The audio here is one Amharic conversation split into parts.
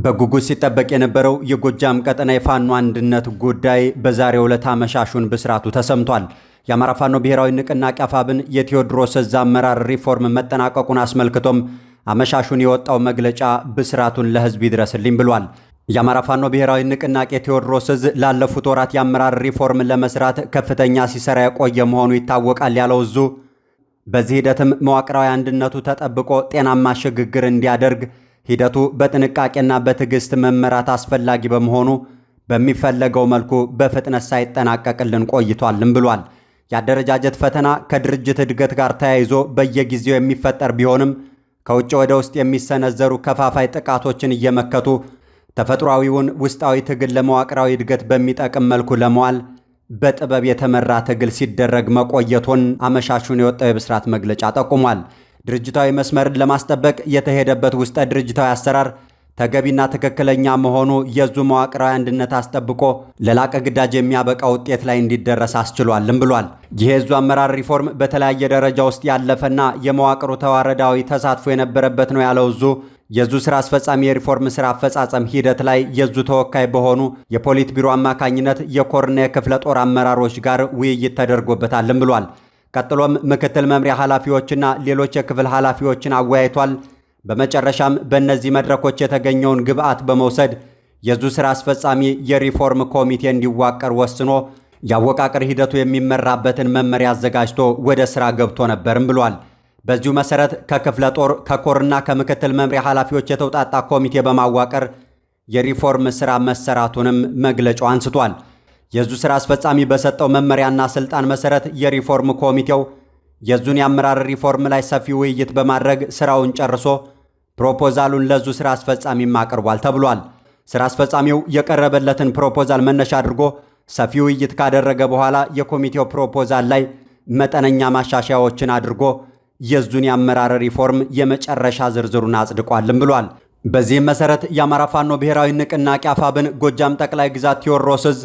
በጉጉት ሲጠበቅ የነበረው የጎጃም ቀጠና የፋኖ አንድነት ጉዳይ በዛሬው ዕለት አመሻሹን ብስራቱ ተሰምቷል። የአማራ ፋኖ ብሔራዊ ንቅናቄ አፋብን የቴዎድሮስ ዕዝ አመራር ሪፎርም መጠናቀቁን አስመልክቶም አመሻሹን የወጣው መግለጫ ብስራቱን ለሕዝብ ይድረስልኝ ብሏል። የአማራ ፋኖ ብሔራዊ ንቅናቄ ቴዎድሮስ ዕዝ ላለፉት ወራት የአመራር ሪፎርም ለመስራት ከፍተኛ ሲሰራ የቆየ መሆኑ ይታወቃል ያለው ዕዙ በዚህ ሂደትም መዋቅራዊ አንድነቱ ተጠብቆ ጤናማ ሽግግር እንዲያደርግ ሂደቱ በጥንቃቄና በትዕግስት መመራት አስፈላጊ በመሆኑ በሚፈለገው መልኩ በፍጥነት ሳይጠናቀቅልን ቆይቷልም ብሏል። የአደረጃጀት ፈተና ከድርጅት እድገት ጋር ተያይዞ በየጊዜው የሚፈጠር ቢሆንም ከውጭ ወደ ውስጥ የሚሰነዘሩ ከፋፋይ ጥቃቶችን እየመከቱ ተፈጥሯዊውን ውስጣዊ ትግል ለመዋቅራዊ እድገት በሚጠቅም መልኩ ለመዋል በጥበብ የተመራ ትግል ሲደረግ መቆየቱን አመሻሹን የወጣው የብስራት መግለጫ ጠቁሟል። ድርጅታዊ መስመርን ለማስጠበቅ የተሄደበት ውስጠ ድርጅታዊ አሰራር ተገቢና ትክክለኛ መሆኑ የዙ መዋቅራዊ አንድነት አስጠብቆ ለላቀ ግዳጅ የሚያበቃ ውጤት ላይ እንዲደረስ አስችሏልም ብሏል። ይህ የዙ አመራር ሪፎርም በተለያየ ደረጃ ውስጥ ያለፈና የመዋቅሩ ተዋረዳዊ ተሳትፎ የነበረበት ነው ያለው ዕዙ የዙ ስራ አስፈጻሚ የሪፎርም ስራ አፈጻጸም ሂደት ላይ የዙ ተወካይ በሆኑ የፖሊት ቢሮ አማካኝነት የኮርና የክፍለ ጦር አመራሮች ጋር ውይይት ተደርጎበታልም ብሏል። ቀጥሎም ምክትል መምሪያ ኃላፊዎችና ሌሎች የክፍል ኃላፊዎችን አወያይቷል። በመጨረሻም በእነዚህ መድረኮች የተገኘውን ግብዓት በመውሰድ የዙ ስራ አስፈጻሚ የሪፎርም ኮሚቴ እንዲዋቀር ወስኖ የአወቃቀር ሂደቱ የሚመራበትን መመሪያ አዘጋጅቶ ወደ ስራ ገብቶ ነበርም ብሏል። በዚሁ መሰረት ከክፍለ ጦር ከኮርና ከምክትል መምሪያ ኃላፊዎች የተውጣጣ ኮሚቴ በማዋቀር የሪፎርም ስራ መሰራቱንም መግለጫው አንስቷል። የዙ ስራ አስፈጻሚ በሰጠው መመሪያና ስልጣን መሰረት የሪፎርም ኮሚቴው የዙን የአመራር ሪፎርም ላይ ሰፊ ውይይት በማድረግ ስራውን ጨርሶ ፕሮፖዛሉን ለዙ ስራ አስፈጻሚም አቅርቧል ተብሏል። ስራ አስፈጻሚው የቀረበለትን ፕሮፖዛል መነሻ አድርጎ ሰፊ ውይይት ካደረገ በኋላ የኮሚቴው ፕሮፖዛል ላይ መጠነኛ ማሻሻያዎችን አድርጎ የዙን የአመራር ሪፎርም የመጨረሻ ዝርዝሩን አጽድቋልም ብሏል። በዚህም መሰረት የአማራ ፋኖ ብሔራዊ ንቅናቄ አፋብን ጎጃም ጠቅላይ ግዛት ቴዎድሮስ ዕዝ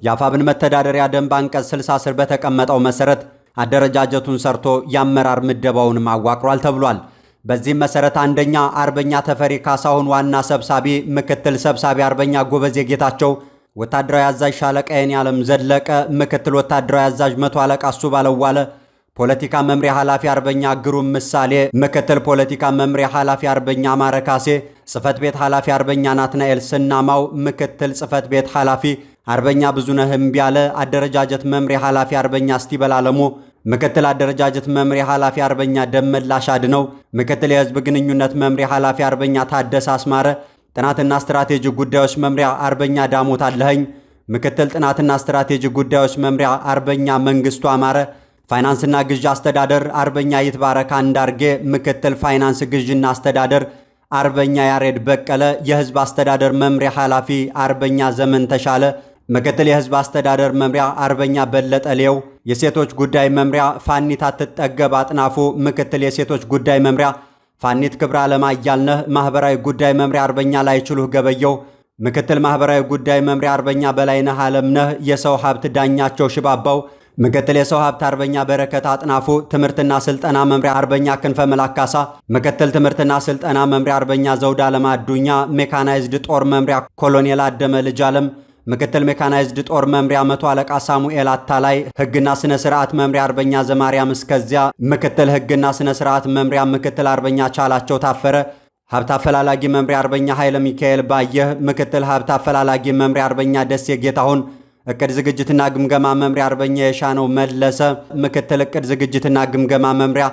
የአፋብን መተዳደሪያ ደንብ አንቀጽ 60 ስር በተቀመጠው መሰረት አደረጃጀቱን ሰርቶ የአመራር ምደባውንም አዋቅሯል ተብሏል። በዚህም መሰረት አንደኛ አርበኛ ተፈሪ ካሳሁን ዋና ሰብሳቢ፣ ምክትል ሰብሳቢ አርበኛ ጎበዜ ጌታቸው፣ ወታደራዊ አዛዥ ሻለቃ የኔዓለም ዘለቀ፣ ምክትል ወታደራዊ አዛዥ መቶ አለቃ እሱ ባለዋለ፣ ፖለቲካ መምሪያ ኃላፊ አርበኛ ግሩም ምሳሌ፣ ምክትል ፖለቲካ መምሪያ ኃላፊ አርበኛ ማረካሴ፣ ጽፈት ቤት ኃላፊ አርበኛ ናትናኤል ስናማው፣ ምክትል ጽፈት ቤት ኃላፊ አርበኛ ብዙነህ እምቢያለ፣ አደረጃጀት መምሪያ ኃላፊ አርበኛ እስቲበላለሙ፣ ምክትል አደረጃጀት መምሪያ ኃላፊ አርበኛ ደመላሽ አድነው፣ ምክትል የህዝብ ግንኙነት መምሪያ ኃላፊ አርበኛ ታደሰ አስማረ፣ ጥናትና ስትራቴጂ ጉዳዮች መምሪያ አርበኛ ዳሞት አለኸኝ፣ ምክትል ጥናትና ስትራቴጂ ጉዳዮች መምሪያ አርበኛ መንግስቱ አማረ፣ ፋይናንስና ግዥ አስተዳደር አርበኛ ይትባረክ አንዳርጌ፣ ምክትል ፋይናንስ ግዥና አስተዳደር አርበኛ ያሬድ በቀለ፣ የህዝብ አስተዳደር መምሪያ ኃላፊ አርበኛ ዘመን ተሻለ፣ ምክትል የህዝብ አስተዳደር መምሪያ አርበኛ በለጠ ሌው፣ የሴቶች ጉዳይ መምሪያ ፋኒት አትጠገብ አጥናፉ፣ ምክትል የሴቶች ጉዳይ መምሪያ ፋኒት ክብረ ዓለም አያልነህ፣ ማህበራዊ ጉዳይ መምሪያ አርበኛ ላይችሉህ ገበየው፣ ምክትል ማህበራዊ ጉዳይ መምሪያ አርበኛ በላይነህ አለምነህ፣ የሰው ሀብት ዳኛቸው ሽባባው፣ ምክትል የሰው ሀብት አርበኛ በረከት አጥናፉ፣ ትምህርትና ስልጠና መምሪያ አርበኛ ክንፈ መላካሳ፣ ምክትል ትምህርትና ስልጠና መምሪያ አርበኛ ዘውዳ ለማዱኛ፣ ሜካናይዝድ ጦር መምሪያ ኮሎኔል አደመ ልጅ አለም፣ ምክትል ሜካናይዝድ ጦር መምሪያ መቶ አለቃ ሳሙኤል አታላይ፣ ህግና ስነ ስርዓት መምሪያ አርበኛ ዘማርያም እስከዚያ፣ ምክትል ህግና ስነ ስርዓት መምሪያ ምክትል አርበኛ ቻላቸው ታፈረ፣ ሀብት አፈላላጊ መምሪያ አርበኛ ኃይለ ሚካኤል ባየህ፣ ምክትል ሀብት አፈላላጊ መምሪያ አርበኛ ደሴ ጌታሁን፣ እቅድ ዝግጅትና ግምገማ መምሪያ አርበኛ የሻነው መለሰ፣ ምክትል እቅድ ዝግጅትና ግምገማ መምሪያ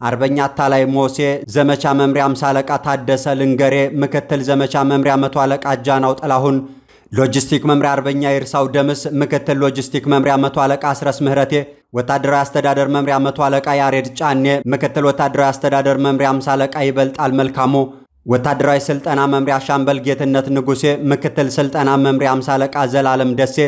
አርበኛ አታላይ ሞሴ፣ ዘመቻ መምሪያ አምሳ አለቃ ታደሰ ልንገሬ፣ ምክትል ዘመቻ መምሪያ መቶ አለቃ ጃናው ጥላሁን፣ ሎጂስቲክ መምሪያ አርበኛ ይርሳው ደምስ፣ ምክትል ሎጂስቲክ መምሪያ መቶ አለቃ አስረስ ምህረቴ፣ ወታደራዊ አስተዳደር መምሪያ መቶ አለቃ ያሬድ ጫኔ፣ ምክትል ወታደራዊ አስተዳደር መምሪያ አምሳ አለቃ ይበልጣል መልካሙ፣ ወታደራዊ ስልጠና መምሪያ ሻምበል ጌትነት ንጉሴ፣ ምክትል ስልጠና መምሪያ አምሳ አለቃ ዘላለም ደሴ፣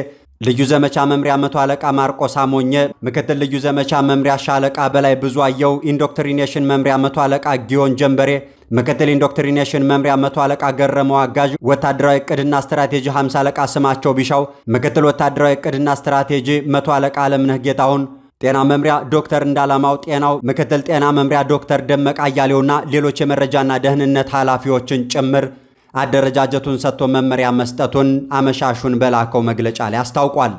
ልዩ ዘመቻ መምሪያ መቶ አለቃ ማርቆስ አሞኘ፣ ምክትል ልዩ ዘመቻ መምሪያ ሻለቃ በላይ ብዙ አየው፣ ኢንዶክትሪኔሽን መምሪያ መቶ አለቃ ጊዮን ጀንበሬ፣ ምክትል ኢንዶክትሪኔሽን መምሪያ መቶ አለቃ ገረመው አጋዥ፣ ወታደራዊ ዕቅድና ስትራቴጂ 50 አለቃ ስማቸው ቢሻው፣ ምክትል ወታደራዊ ዕቅድና ስትራቴጂ መቶ አለቃ አለምነህ ጌታሁን፣ ጤና መምሪያ ዶክተር እንዳላማው ጤናው፣ ምክትል ጤና መምሪያ ዶክተር ደመቅ አያሌውና ሌሎች የመረጃና ደህንነት ኃላፊዎችን ጭምር አደረጃጀቱን ሰጥቶ መመሪያ መስጠቱን አመሻሹን በላከው መግለጫ ላይ አስታውቋል።